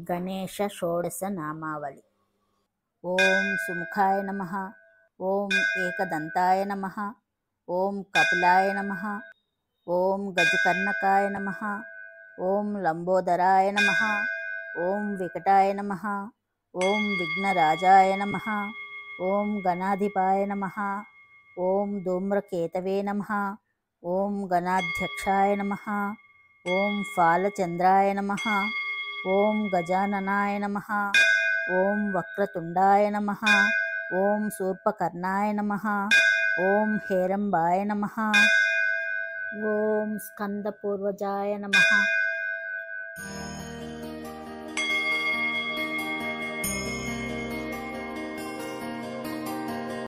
గణేశ షోడశ నామావళి. ఓం సుముఖాయ నమః, ఓం ఏకదంతాయ నమః, ఓం కపిలాయ నమః, ఓం గజకర్ణకాయ నమః, ఓం లంబోదరాయ నమః, ఓం వికటాయ నమః, ఓం విఘ్నరాజాయ నమః, ఓం గణాధిపాయ నమః, ఓం ధూమ్రకేతవే నమః, ఓం గణాధ్యక్షాయ నమః, ఓం ఫాలచంద్రాయ నమః, ఓం గజాననాయ నమః, ఓం వక్రతుండాయ నమః, ఓం శూర్పకర్ణాయ నమః, ఓం హేరంబాయ నమః, ఓం స్కందపూర్వజాయ నమః,